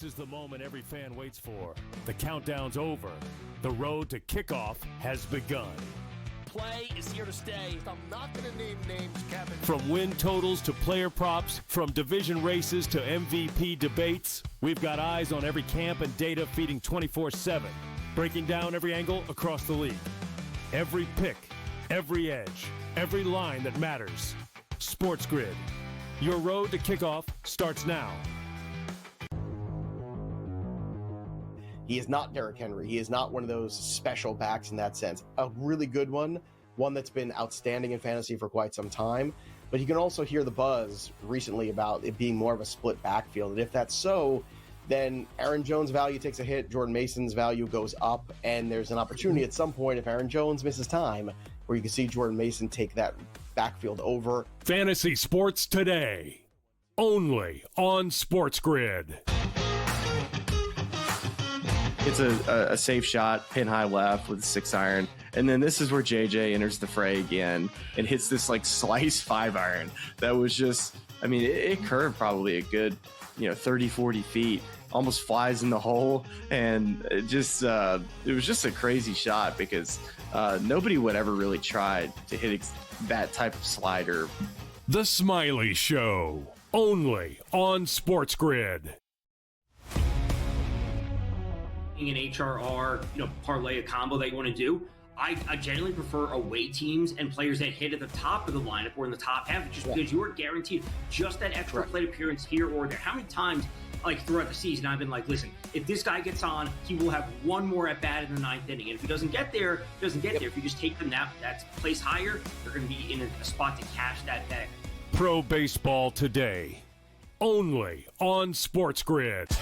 is the moment every fan waits for. The countdown's over. The road to kickoff has begun. Play is here to stay. I'm not going to name names, Kevin. From win totals to player props, from division races to MVP debates, we've got eyes on every camp and data feeding 24/7, breaking down every angle across the league. Every pick, every edge, every line that matters. SportsGrid. Your road to kickoff starts now. He is not Derrick Henry. He is not one of those special backs in that sense. A really good one that's been outstanding in fantasy for quite some time. But you can also hear the buzz recently about it being more of a split backfield. And if that's so, then Aaron Jones' value takes a hit, Jordan Mason's value goes up, and there's an opportunity at some point if Aaron Jones misses time where you can see Jordan Mason take that backfield over. Fantasy sports today, only on SportsGrid. It's a safe shot, pin high left with a 6-iron. And then this is where JJ enters the fray again and hits this like slice 5-iron. That was just, I mean, it curved probably a good, 30, 40 feet, almost flies in the hole. And it was just a crazy shot because nobody would ever really try to hit that type of slider. The Smiley Show, only on SportsGrid. An HRR, parlay, a combo that you want to do. I generally prefer away teams and players that hit at the top of the lineup or in the top half, just because you are guaranteed just that extra plate appearance here or there. How many times, throughout the season, I've been like, listen, if this guy gets on, he will have one more at bat in the 9th inning. And if he doesn't get there, he doesn't get there. If you just take them that place higher, you're going to be in a spot to cash that bag. Pro baseball today, only on SportsGrid.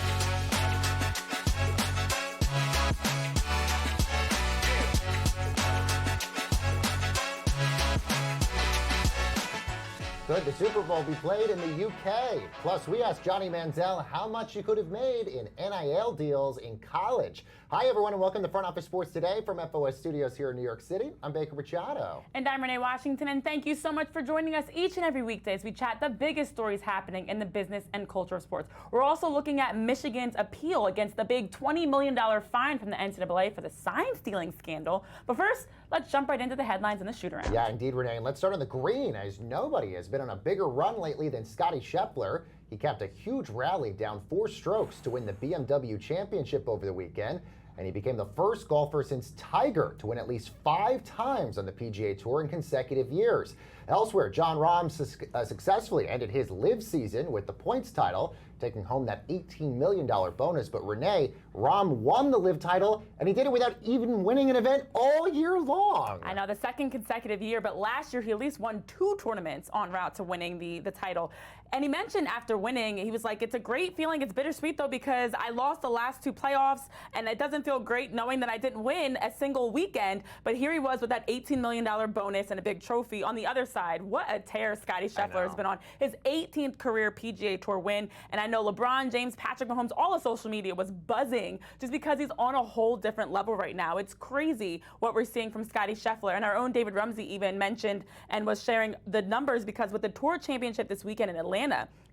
Could the Super Bowl be played in the UK? Plus, we asked Johnny Manziel how much he could have made in NIL deals in college. Hi, everyone, and welcome to Front Office Sports Today from FOS Studios here in New York City. I'm Baker Machado. And I'm Renee Washington, and thank you so much for joining us each and every weekday as we chat the biggest stories happening in the business and culture of sports. We're also looking at Michigan's appeal against the big $20 million fine from the NCAA for the sign stealing scandal. But first, let's jump right into the headlines and the shoot-around. Yeah, indeed, Renee. And let's start on the green, as nobody has been on a bigger run lately than Scottie Scheffler. He capped a huge rally down 4 strokes to win the BMW Championship over the weekend, and he became the first golfer since Tiger to win at least 5 times on the PGA Tour in consecutive years. Elsewhere, Jon Rahm successfully ended his LIV season with the points title, taking home that $18 million bonus. But Renee, Rahm won the LIV title, and he did it without even winning an event all year long. I know, the second consecutive year, but last year he at least won 2 tournaments en route to winning the title. And he mentioned after winning, he was like, it's a great feeling. It's bittersweet, though, because I lost the last 2 playoffs, and it doesn't feel great knowing that I didn't win a single weekend. But here he was with that $18 million bonus and a big trophy on the other side. What a tear Scottie Scheffler has been on. His 18th career PGA Tour win. And I know LeBron James, Patrick Mahomes, all of social media was buzzing just because he's on a whole different level right now. It's crazy what we're seeing from Scottie Scheffler. And our own David Rumsey even mentioned and was sharing the numbers because with the Tour Championship this weekend in Atlanta,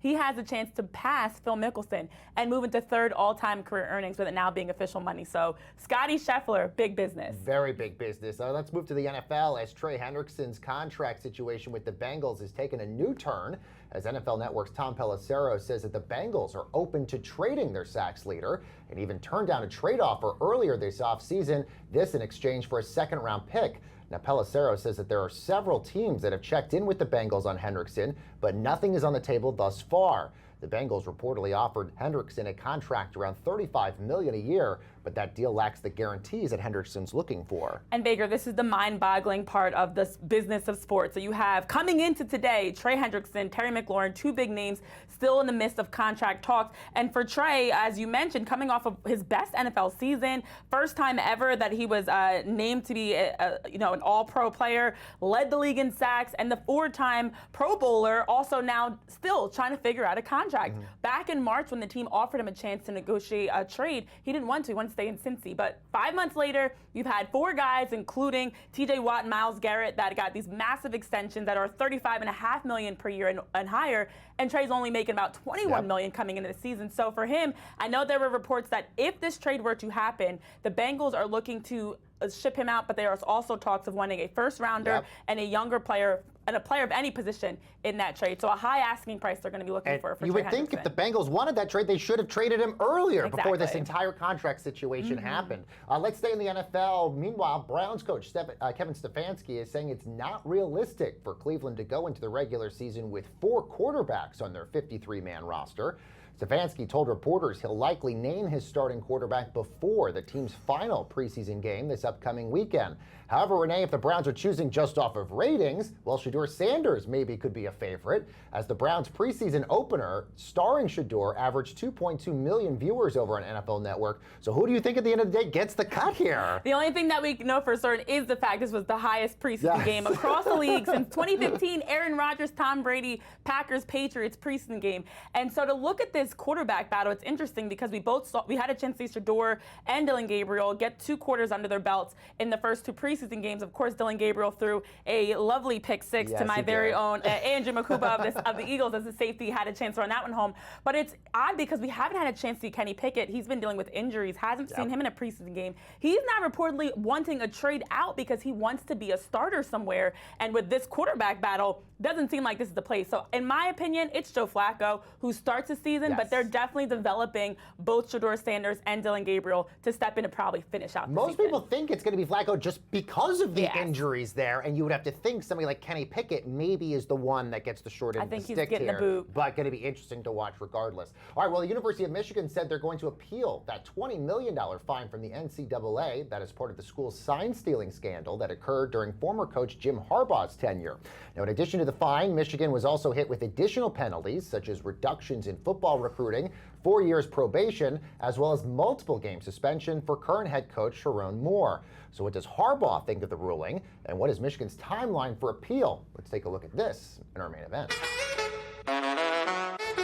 he has a chance to pass Phil Mickelson and move into 3rd all-time career earnings with it now being official money. So Scottie Scheffler, big business. Very big business. Let's move to the NFL as Trey Hendrickson's contract situation with the Bengals has taken a new turn, as NFL Network's Tom Pelissero says that the Bengals are open to trading their sacks leader and even turned down a trade offer earlier this offseason, this in exchange for a 2nd-round pick. Now, Pelissero says that there are several teams that have checked in with the Bengals on Hendrickson, but nothing is on the table thus far. The Bengals reportedly offered Hendrickson a contract around $35 million a year, but that deal lacks the guarantees that Hendrickson's looking for. And Baker, this is the mind-boggling part of this business of sports. So you have coming into today, Trey Hendrickson, Terry McLaurin, 2 big names still in the midst of contract talks. And for Trey, as you mentioned, coming off of his best NFL season, first time ever that he was named to be an all-pro player, led the league in sacks, and the 4-time Pro Bowler, also now still trying to figure out a contract. contract. Back in March, when the team offered him a chance to negotiate a trade, he didn't want to. He wanted to stay in Cincy. But 5 months later, you've had 4 guys, including TJ Watt and Myles Garrett, that got these massive extensions that are $35.5 million per year and higher. And Trey's only making about $21 million coming into the season. So for him, I know there were reports that if this trade were to happen, the Bengals are looking to ship him out, but there are also talks of wanting a first rounder and a younger player and a player of any position in that trade. So a high asking price they're going to be looking for you would think if the Bengals wanted that trade, they should have traded him earlier before this entire contract situation happened. Let's stay in the NFL. Meanwhile, Browns coach Kevin Stefanski is saying it's not realistic for Cleveland to go into the regular season with 4 quarterbacks on their 53-man roster. Stefanski told reporters he'll likely name his starting quarterback before the team's final preseason game this upcoming weekend. However, Renee, if the Browns are choosing just off of ratings, well, Shedeur Sanders maybe could be a favorite, as the Browns' preseason opener starring Shedeur averaged 2.2 million viewers over on NFL Network. So who do you think at the end of the day gets the cut here? The only thing that we know for certain is the fact this was the highest preseason game across the league since 2015, Aaron Rodgers, Tom Brady, Packers, Patriots preseason game. And so to look at this quarterback battle, it's interesting because we had a chance to see Shedeur and Dylan Gabriel get 2 quarters under their belts in the first 2 preseason games. Of course, Dylan Gabriel threw a lovely pick 6 to my very own Andrew Makuba of the Eagles as a safety, had a chance to run that one home. But it's odd because we haven't had a chance to see Kenny Pickett. He's been dealing with injuries, hasn't seen him in a preseason game. He's now reportedly wanting a trade out because he wants to be a starter somewhere. And with this quarterback battle, doesn't seem like this is the place. So in my opinion, it's Joe Flacco who starts the season, but they're definitely developing both Shedeur Sanders and Dylan Gabriel to step in and probably finish out the season. Most people think it's going to be Flacco just because of the injuries there, and you would have to think somebody like Kenny Pickett maybe is the one that gets the short end of the stick here. I think he's getting the boot. But going to be interesting to watch regardless. All right, well, the University of Michigan said they're going to appeal that $20 million fine from the NCAA that is part of the school's sign-stealing scandal that occurred during former coach Jim Harbaugh's tenure. Now, in addition to the fine, Michigan was also hit with additional penalties, such as reductions in football recruiting, 4 years probation, as well as multiple game suspension for current head coach Sharon Moore. So what does Harbaugh think of the ruling, and what is Michigan's timeline for appeal? Let's take a look at this in our main event.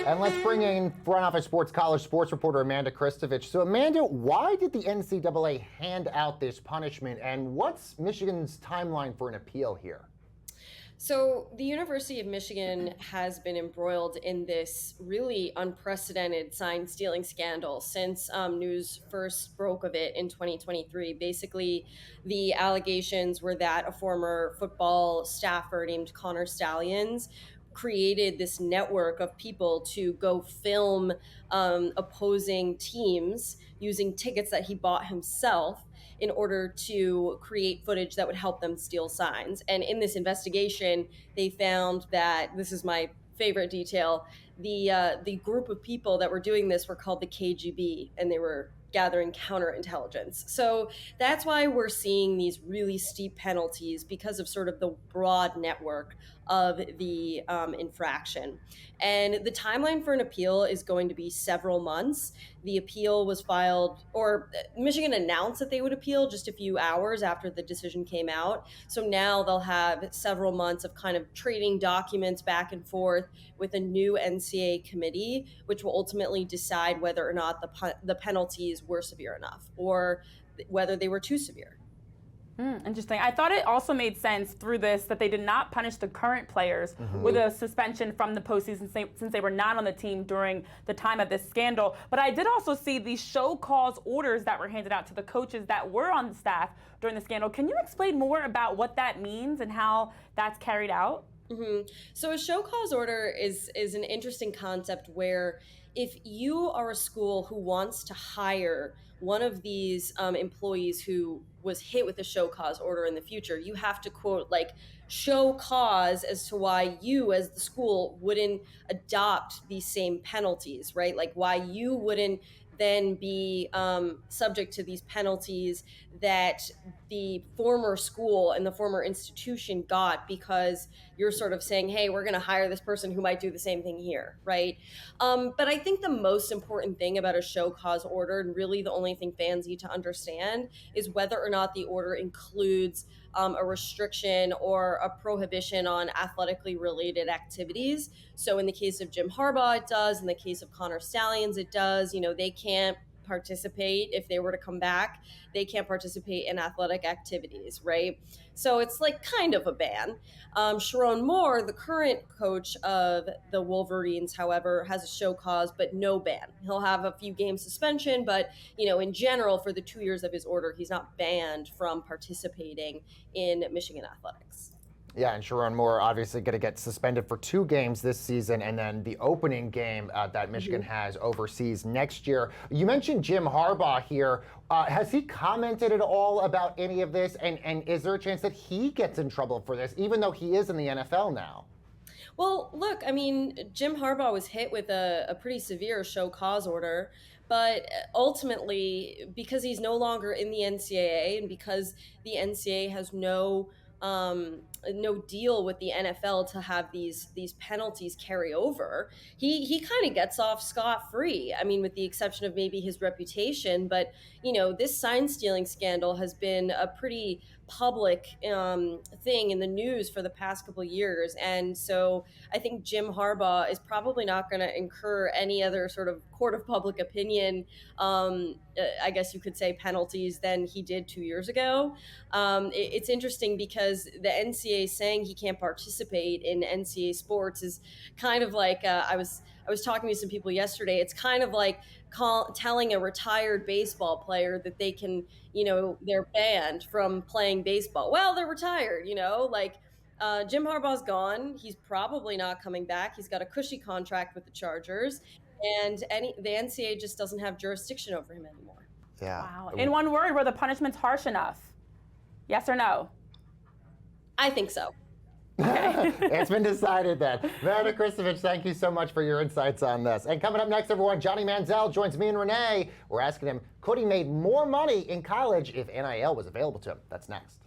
And let's bring in Front Office Sports College sports reporter Amanda Kristovich. So Amanda, why did the NCAA hand out this punishment, and what's Michigan's timeline for an appeal here? So the University of Michigan has been embroiled in this really unprecedented sign stealing scandal since news first broke of it in 2023. Basically, the allegations were that a former football staffer named Connor Stallions created this network of people to go film opposing teams using tickets that he bought himself in order to create footage that would help them steal signs. And in this investigation, they found that, this is my favorite detail, the group of people that were doing this were called the KGB, and they were gathering counterintelligence. So that's why we're seeing these really steep penalties, because of sort of the broad network of the infraction. And the timeline for an appeal is going to be several months. The appeal was filed, or Michigan announced that they would appeal just a few hours after the decision came out. So now they'll have several months of kind of trading documents back and forth with a new NCAA committee, which will ultimately decide whether or not the penalties were severe enough or whether they were too severe. Interesting. I thought it also made sense through this that they did not punish the current players with a suspension from the postseason since they were not on the team during the time of this scandal. But I did also see these show cause orders that were handed out to the coaches that were on the staff during the scandal. Can you explain more about what that means and how that's carried out? So a show cause order is an interesting concept where if you are a school who wants to hire one of these employees who was hit with a show cause order in the future, you have to quote, like, show cause as to why you as the school wouldn't adopt these same penalties, right? Like why you wouldn't then be subject to these penalties that the former school and the former institution got because you're sort of saying, hey, we're going to hire this person who might do the same thing here, right? But I think the most important thing about a show cause order, and really the only thing fans need to understand, is whether or not the order includes a restriction or a prohibition on athletically related activities. So in the case of Jim Harbaugh, it does. In the case of Connor Stallions, it does. They can't participate if they were to come back. They can't participate in athletic activities, right? So it's like kind of a ban. Sharon Moore, the current coach of the Wolverines, however, has a show cause, but no ban. He'll have a few game suspension, but in general, for the 2 years of his order, he's not banned from participating in Michigan athletics. Yeah, and Sharon Moore obviously going to get suspended for 2 games this season, and then the opening game that Michigan has overseas next year. You mentioned Jim Harbaugh here. Has he commented at all about any of this? And is there a chance that he gets in trouble for this, even though he is in the NFL now? Well, look, I mean, Jim Harbaugh was hit with a pretty severe show cause order. But ultimately, because he's no longer in the NCAA and because the NCAA has no deal with the NFL to have these penalties carry over, he kind of gets off scot-free. I mean, with the exception of maybe his reputation, but this sign stealing scandal has been a pretty public thing in the news for the past couple of years, and so I think Jim Harbaugh is probably not going to incur any other sort of court of public opinion, I guess you could say, penalties than he did 2 years ago. It's interesting because the NCAA saying he can't participate in NCAA sports is kind of like I was talking to some people yesterday. It's kind of like telling a retired baseball player that they can, they're banned from playing baseball. Well, they're retired, Jim Harbaugh's gone. He's probably not coming back. He's got a cushy contract with the Chargers, and the NCAA just doesn't have jurisdiction over him anymore. Yeah. Wow. In one word, were the punishments harsh enough? Yes or no? I think so. Okay. It's been decided then. Meredith Kristovich, thank you so much for your insights on this. And coming up next, everyone, Johnny Manziel joins me and Renee. We're asking him, could he make more money in college if NIL was available to him? That's next.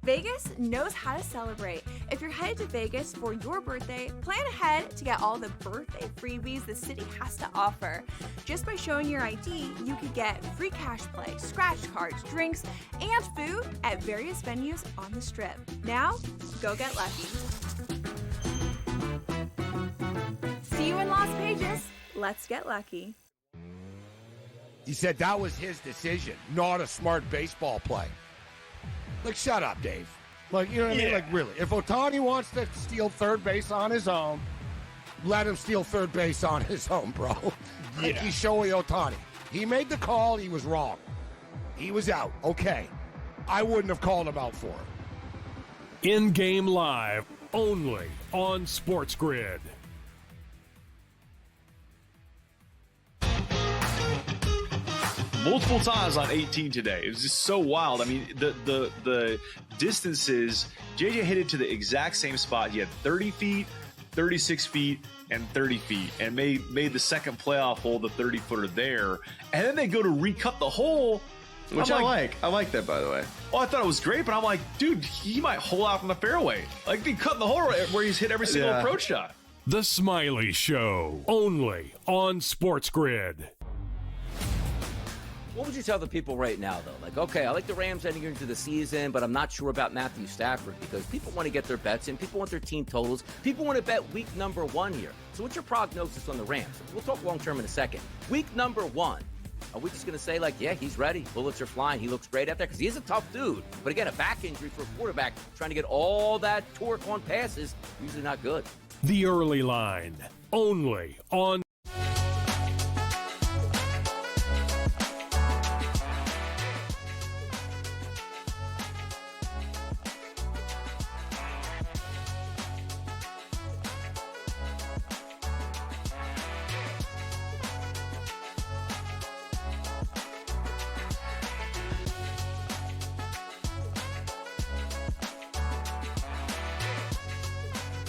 Vegas knows how to celebrate. If you're headed to Vegas for your birthday, plan ahead to get all the birthday freebies the city has to offer. Just by showing your ID, you could get free cash play, scratch cards, drinks, and food at various venues on the Strip. Now, go get lucky. See you in Las Vegas. Let's get lucky. He said that was his decision, not a smart baseball play. Like, shut up, Dave. Like, you know what I mean? Like, really. If Ohtani wants to steal third base on his own, let him steal third base on his own, bro. Like, he's Shohei Ohtani. He made the call. He was wrong. He was out. Okay. I wouldn't have called him out for it. In-game live, only on SportsGrid. Multiple times on 18 today. It was just so wild. I mean, the distances, JJ hit it to the exact same spot. He had 30 feet, 36 feet, and 30 feet, and made the second playoff hole, the 30-footer there. And then they go to recut the hole, which I like. I like that, by the way. Oh, I thought it was great, but I'm like, dude, he might hole out from the fairway. Like, they cut the hole where he's hit every single approach shot. The Smiley Show, only on SportsGrid. What would you tell the people right now, though? Like, okay, I like the Rams heading into the season, but I'm not sure about Matthew Stafford because people want to get their bets in. People want their team totals. People want to bet week number 1 here. So what's your prognosis on the Rams? We'll talk long-term in a second. Week number 1. Are we just going to say, like, yeah, he's ready. Bullets are flying. He looks great out there because he is a tough dude. But again, a back injury for a quarterback trying to get all that torque on passes, usually not good. The Early Line, only on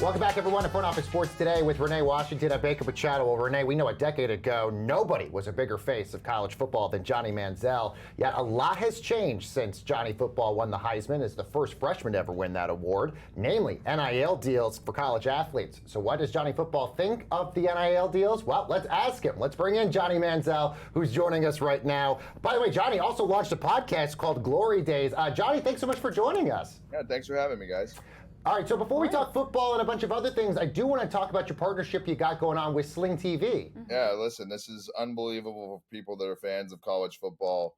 Welcome back, everyone, to Front Office Sports Today with Renee Washington and Baker Machado. Well, Renee, we know a decade ago, nobody was a bigger face of college football than Johnny Manziel. Yet a lot has changed since Johnny Football won the Heisman as the first freshman to ever win that award, namely NIL deals for college athletes. So what does Johnny Football think of the NIL deals? Well, let's ask him. Let's bring in Johnny Manziel, who's joining us right now. By the way, Johnny also launched a podcast called Glory Days. Johnny, thanks so much for joining us. Yeah, thanks for having me, guys. All right, so before we talk football and a bunch of other things, I do want to talk about your partnership you got going on with Sling TV. Yeah, listen, this is unbelievable for people that are fans of college football.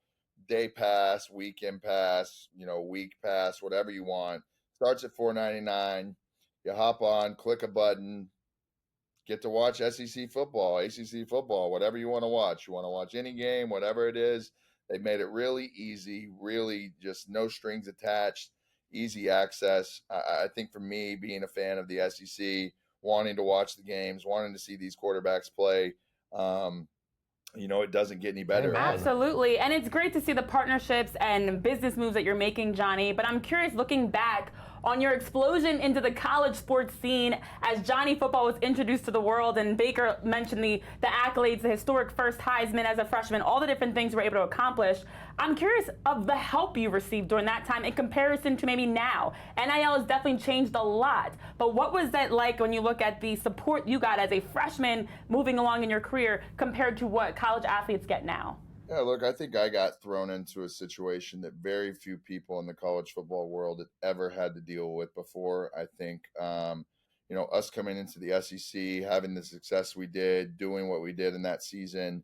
Day pass, weekend pass, week pass, whatever you want. Starts at $4.99. You hop on, click a button, get to watch SEC football, ACC football, whatever you want to watch. You want to watch any game, whatever it is. They made it really easy, really just no strings attached. Easy access. I think for me, being a fan of the SEC, wanting to watch the games, wanting to see these quarterbacks play, it doesn't get any better. Absolutely. And it's great to see the partnerships and business moves that you're making, Johnny. But I'm curious, looking back on your explosion into the college sports scene as Johnny Football was introduced to the world, and Baker mentioned the accolades, the historic first Heisman as a freshman, all the different things you were able to accomplish. I'm curious of the help you received during that time in comparison to maybe now. NIL has definitely changed a lot, but what was that like when you look at the support you got as a freshman moving along in your career compared to what college athletes get now? Yeah, look, I think I got thrown into a situation that very few people in the college football world had ever had to deal with before. I think, us coming into the SEC, having the success we did, doing what we did in that season,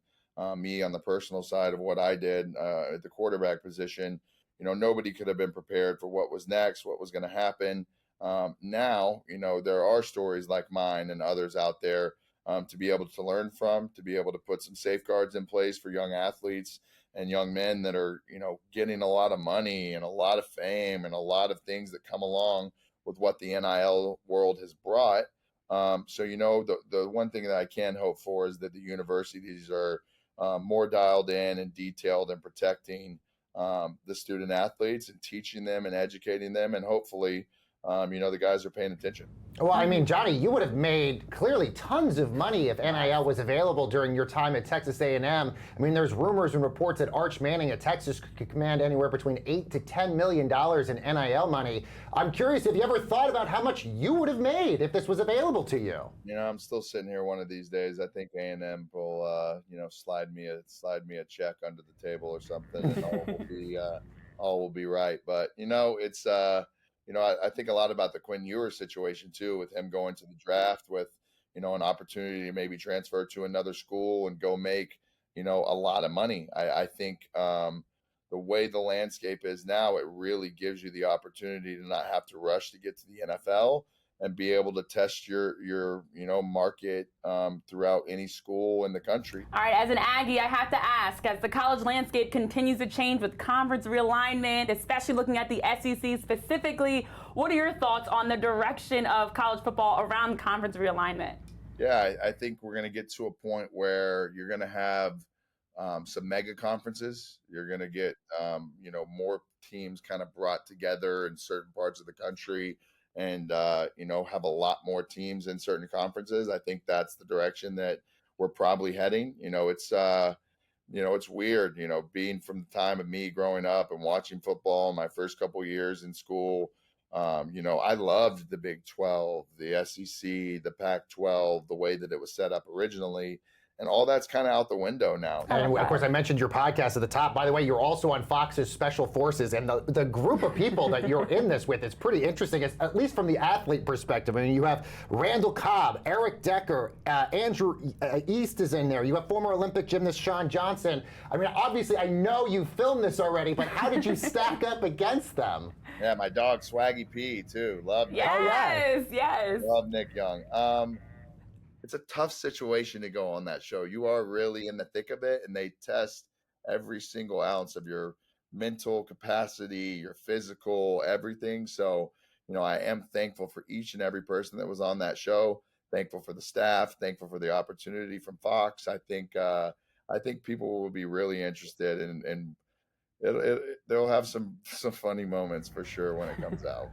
me on the personal side of what I did at the quarterback position, nobody could have been prepared for what was next, what was going to happen. Now, there are stories like mine and others out there to be able to learn from, to be able to put some safeguards in place for young athletes and young men that are, getting a lot of money and a lot of fame and a lot of things that come along with what the NIL world has brought. The one thing that I can hope for is that the universities are more dialed in and detailed in protecting the student athletes and teaching them and educating them. And hopefully, the guys are paying attention. Well, I mean, Johnny, you would have made clearly tons of money if NIL was available during your time at Texas A&M. I mean, there's rumors and reports that Arch Manning at Texas could command anywhere between $8 to $10 million in NIL money. I'm curious if you ever thought about how much you would have made if this was available to you. I'm still sitting here one of these days. I think A&M will, slide me a check under the table or something, and all will be right. But it's. I think a lot about the Quinn Ewers situation too, with him going to the draft with, an opportunity to maybe transfer to another school and go make, a lot of money. I think the way the landscape is now, it really gives you the opportunity to not have to rush to get to the NFL and be able to test your market throughout any school in the country. All right, as an Aggie, I have to ask, as the college landscape continues to change with conference realignment, especially looking at the SEC specifically, what are your thoughts on the direction of college football around conference realignment? Yeah, I think we're going to get to a point where you're going to have some mega conferences. You're going to get, more teams kind of brought together in certain parts of the country, and have a lot more teams in certain conferences. I think that's the direction that we're probably heading. It's weird, being from the time of me growing up and watching football my first couple of years in school. I loved the Big 12, the SEC, the Pac-12, the way that it was set up originally. And all that's kind of out the window now. And of course, I mentioned your podcast at the top. By the way, you're also on Fox's Special Forces, and the group of people that you're in this with is pretty interesting, at least from the athlete perspective. I mean, you have Randall Cobb, Eric Decker, Andrew East is in there. You have former Olympic gymnast Shawn Johnson. I mean, obviously, I know you filmed this already, but how did you stack up against them? Yeah, my dog Swaggy P too. Love Nick. Yes. Love Nick Young. It's a tough situation to go on that show. You are really in the thick of it, and they test every single ounce of your mental capacity, your physical, everything. So, I am thankful for each and every person that was on that show. Thankful for the staff. Thankful for the opportunity from Fox. I think people will be really interested, and they'll have some funny moments for sure when it comes out.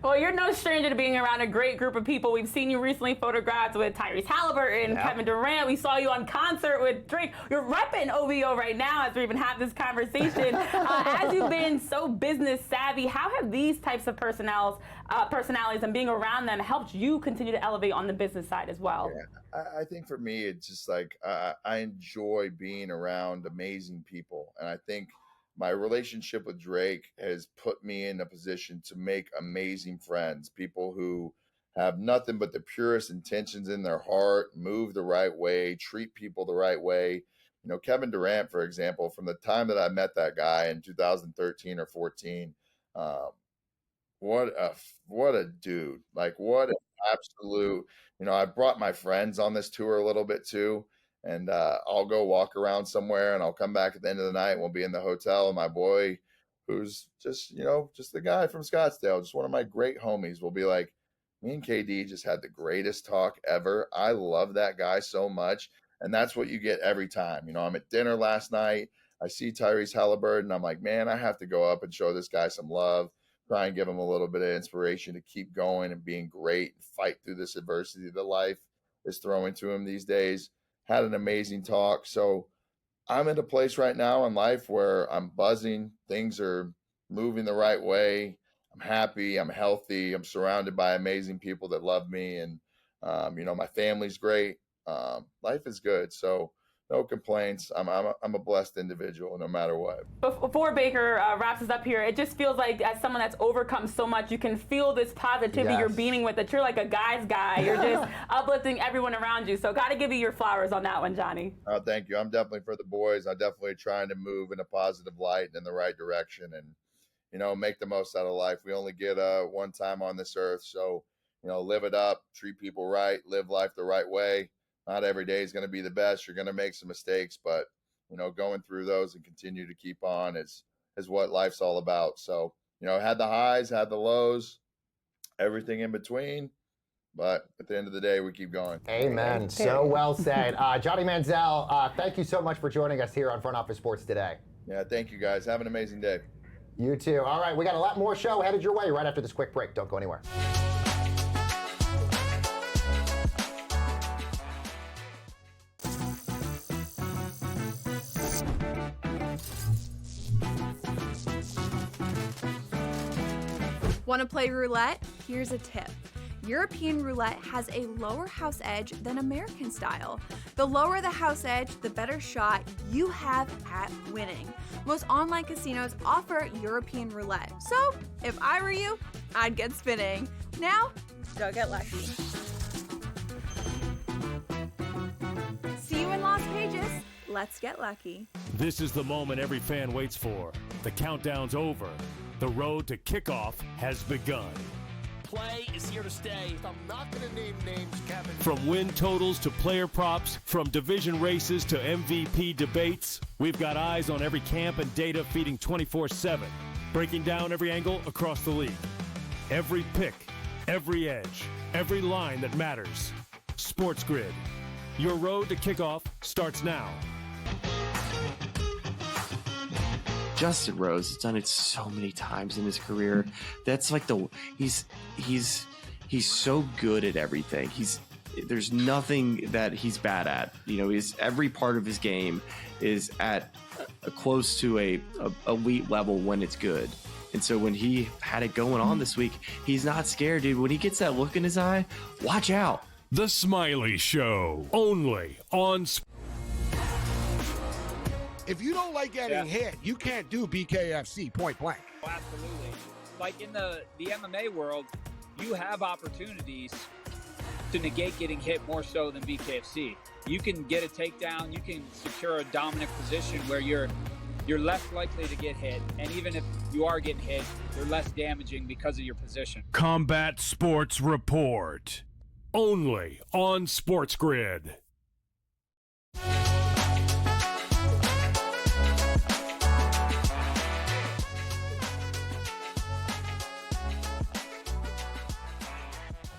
Well, you're no stranger to being around a great group of people. We've seen you recently photographed with Tyrese Halliburton, Kevin Durant. We saw you on concert with Drake. You're repping OVO right now as we even have this conversation. As you've been so business savvy, how have these types of personalities and being around them helped you continue to elevate on the business side as well? Yeah, I think for me, it's just like I enjoy being around amazing people. And I think my relationship with Drake has put me in a position to make amazing friends, people who have nothing but the purest intentions in their heart, move the right way, treat people the right way. You know, Kevin Durant, for example, from the time that I met that guy in 2013 or 14, what a dude. Like, what an absolute, I brought my friends on this tour a little bit too. And I'll go walk around somewhere and I'll come back at the end of the night and we'll be in the hotel. And my boy, who's just, just the guy from Scottsdale, just one of my great homies, will be like, me and KD just had the greatest talk ever. I love that guy so much. And that's what you get every time. I'm at dinner last night. I see Tyrese Halliburton. I'm like, man, I have to go up and show this guy some love, try and give him a little bit of inspiration to keep going and being great and fight through this adversity that life is throwing to him these days. Had an amazing talk. So I'm in a place right now in life where I'm buzzing. Things are moving the right way. I'm happy. I'm healthy. I'm surrounded by amazing people that love me. And, my family's great. Life is good. So no complaints. I'm a blessed individual no matter what. Before Baker wraps us up here, it just feels like as someone that's overcome so much, you can feel this positivity you're beaming with, that you're like a guy's guy. You're just uplifting everyone around you. So got to give you your flowers on that one, Johnny. Oh, thank you. I'm definitely for the boys. I'm definitely trying to move in a positive light and in the right direction and, make the most out of life. We only get one time on this earth. So, live it up, treat people right, live life the right way. Not every day is going to be the best. You're going to make some mistakes, but, going through those and continue to keep on is what life's all about. So, had the highs, had the lows, everything in between. But at the end of the day, we keep going. Amen. So well said. Johnny Manziel, thank you so much for joining us here on Front Office Sports today. Yeah, thank you, guys. Have an amazing day. You too. All right, we got a lot more show headed your way right after this quick break. Don't go anywhere. Want to play roulette? Here's a tip. European roulette has a lower house edge than American style. The lower the house edge, the better shot you have at winning. Most online casinos offer European roulette. So, if I were you, I'd get spinning. Now, go get lucky. See you in Las Vegas. Let's get lucky. This is the moment every fan waits for. The countdown's over. The road to kickoff has begun. Play is here to stay. I'm not going to name names, Kevin. From win totals to player props, from division races to MVP debates, we've got eyes on every camp and data feeding 24/7, breaking down every angle across the league. Every pick, every edge, every line that matters. SportsGrid. Your road to kickoff starts now. Justin Rose has done it so many times in his career. That's like he's so good at everything. There's nothing that he's bad at. Every part of his game is at close to a elite level when it's good. And so when he had it going on this week, he's not scared, dude. When he gets that look in his eye, watch out. The Smiley Show, only on If you don't like getting hit, you can't do BKFC point blank. Oh, absolutely. Like in the MMA world, you have opportunities to negate getting hit more so than BKFC. You can get a takedown, you can secure a dominant position where you're less likely to get hit, and even if you are getting hit, you're less damaging because of your position. Combat Sports Report, only on SportsGrid.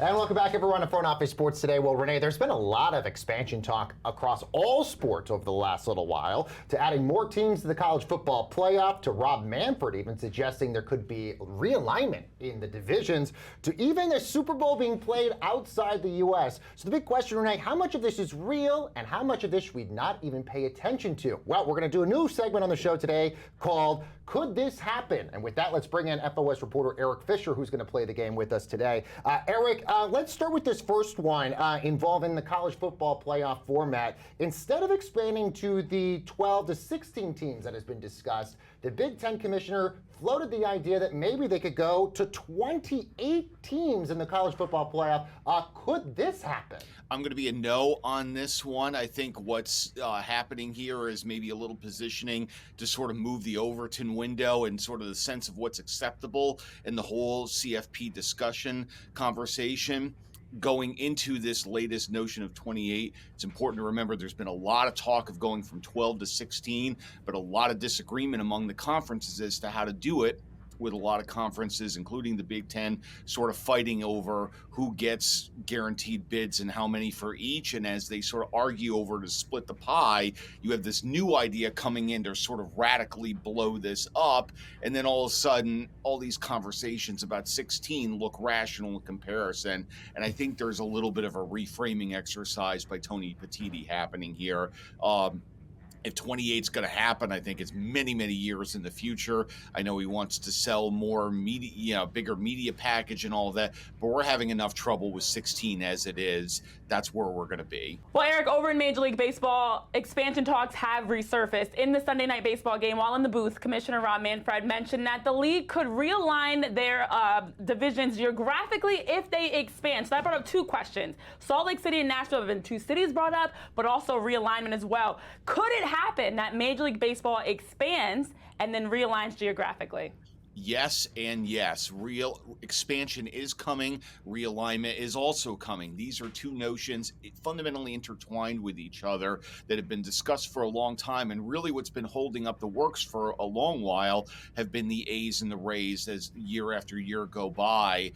And welcome back, everyone, to Front Office Sports Today. Well, Renee, there's been a lot of expansion talk across all sports over the last little while, to adding more teams to the college football playoff, to Rob Manfred even suggesting there could be realignment in the divisions, to even the Super Bowl being played outside the U.S. So the big question, Renee, how much of this is real and how much of this should we not even pay attention to? Well, we're going to do a new segment on the show today called Could This Happen? And with that, let's bring in FOS reporter Eric Fisher, who's going to play the game with us today. Eric, let's start with this first one involving the college football playoff format. Instead of expanding to the 12 to 16 teams that has been discussed, the Big Ten commissioner floated the idea that maybe they could go to 28 teams in the college football playoff. Could this happen? I'm going to be a no on this one. I think what's happening here is maybe a little positioning to sort of move the Overton window and sort of the sense of what's acceptable in the whole CFP discussion conversation. Going into this latest notion of 28, it's important to remember there's been a lot of talk of going from 12 to 16, but a lot of disagreement among the conferences as to how to do it, with a lot of conferences, including the Big Ten, sort of fighting over who gets guaranteed bids and how many for each. And as they sort of argue over to split the pie, you have this new idea coming in to sort of radically blow this up. And then all of a sudden, all these conversations about 16 look rational in comparison. And I think there's a little bit of a reframing exercise by Tony Petitti happening here. If 28 is going to happen, I think it's many, many years in the future. I know he wants to sell more media, bigger media package and all of that, but we're having enough trouble with 16 as it is. That's where we're going to be. Well, Eric, over in Major League Baseball, expansion talks have resurfaced. In the Sunday night baseball game, while in the booth, Commissioner Rob Manfred mentioned that the league could realign their divisions geographically if they expand. So that brought up two questions. Salt Lake City and Nashville have been two cities brought up, but also realignment as well. Could it happen that Major League Baseball expands and then realigns geographically? Yes and yes. Real expansion is coming. Realignment is also coming. These are two notions fundamentally intertwined with each other that have been discussed for a long time. And really what's been holding up the works for a long while have been the A's and the Rays as year after year go by.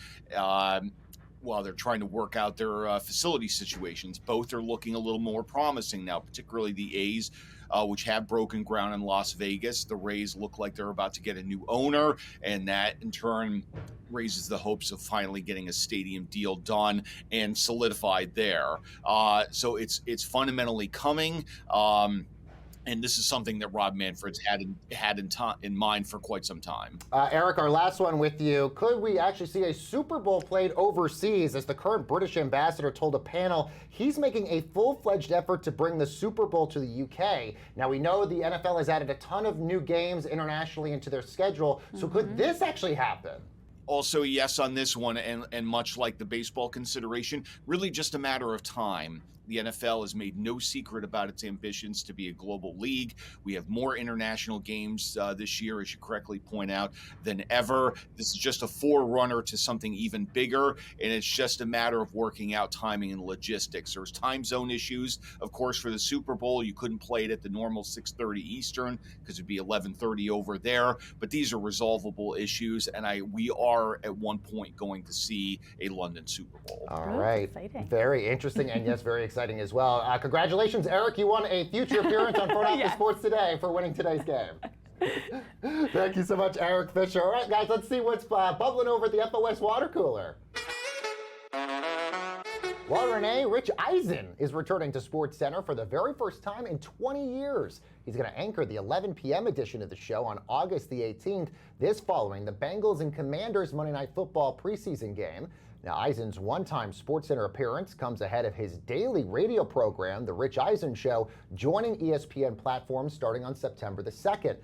While they're trying to work out their facility situations. Both are looking a little more promising now, particularly the A's, which have broken ground in Las Vegas. The Rays look like they're about to get a new owner, and that in turn raises the hopes of finally getting a stadium deal done and solidified there. So it's fundamentally coming. And this is something that Rob Manfred's had in mind for quite some time. Eric, our last one with you. Could we actually see a Super Bowl played overseas, as the current British ambassador told a panel he's making a full-fledged effort to bring the Super Bowl to the UK? Now, we know the NFL has added a ton of new games internationally into their schedule, so could this actually happen? Also, yes on this one, and much like the baseball consideration, really just a matter of time. The NFL has made no secret about its ambitions to be a global league. We have more international games this year, as you correctly point out, than ever. This is just a forerunner to something even bigger, and it's just a matter of working out timing and logistics. There's time zone issues, of course, for the Super Bowl. You couldn't play it at the normal 6:30 Eastern because it'd be 11:30 over there. But these are resolvable issues, and we are at one point going to see a London Super Bowl. All right. Very interesting, and yes, very exciting as well. Congratulations, Eric. You won a future appearance on Front Office Sports Today for winning today's game. Thank you so much, Eric Fisher. All right, guys, let's see what's bubbling over at the FOS water cooler. Well, Renee, Rich Eisen is returning to SportsCenter for the very first time in 20 years. He's going to anchor the 11 p.m. edition of the show on August the 18th, this following the Bengals and Commanders Monday Night Football preseason game. Now, Eisen's one-time SportsCenter appearance comes ahead of his daily radio program, The Rich Eisen Show, joining ESPN platforms starting on September the 2nd.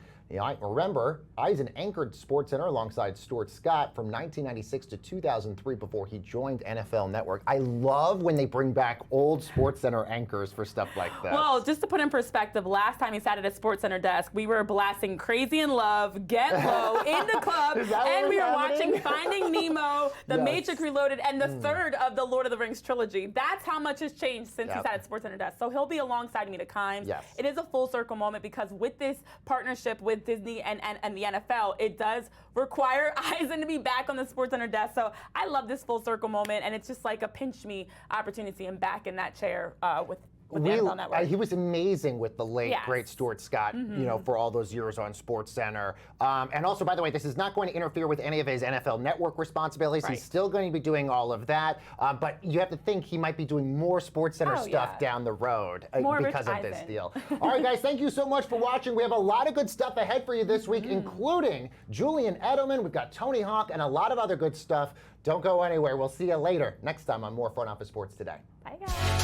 Remember, Eisen anchored SportsCenter alongside Stuart Scott from 1996 to 2003 before he joined NFL Network. I love when they bring back old SportsCenter anchors for stuff like this. Well, just to put in perspective, last time he sat at a SportsCenter desk, we were blasting Crazy in Love, Get Low, In the Club, and we were watching Finding Nemo, The Matrix Reloaded, and the third of the Lord of the Rings trilogy. That's how much has changed since he sat at SportsCenter desk. So he'll be alongside me to Kimes. It is a full circle moment because with this partnership with with Disney and the NFL, it does require Eisen to be back on the SportsCenter desk. So I love this full circle moment, and it's just like a pinch me opportunity. I'm back in that chair with the NFL Network. He was amazing with the late, Yes. great Stuart Scott, for all those years on SportsCenter. And also, by the way, this is not going to interfere with any of his NFL Network responsibilities. Right. He's still going to be doing all of that. But you have to think he might be doing more SportsCenter stuff down the road because of this deal. All right, guys, thank you so much for watching. We have a lot of good stuff ahead for you this week, including Julian Edelman. We've got Tony Hawk and a lot of other good stuff. Don't go anywhere. We'll see you later next time on more Front Office Sports Today. Bye, guys.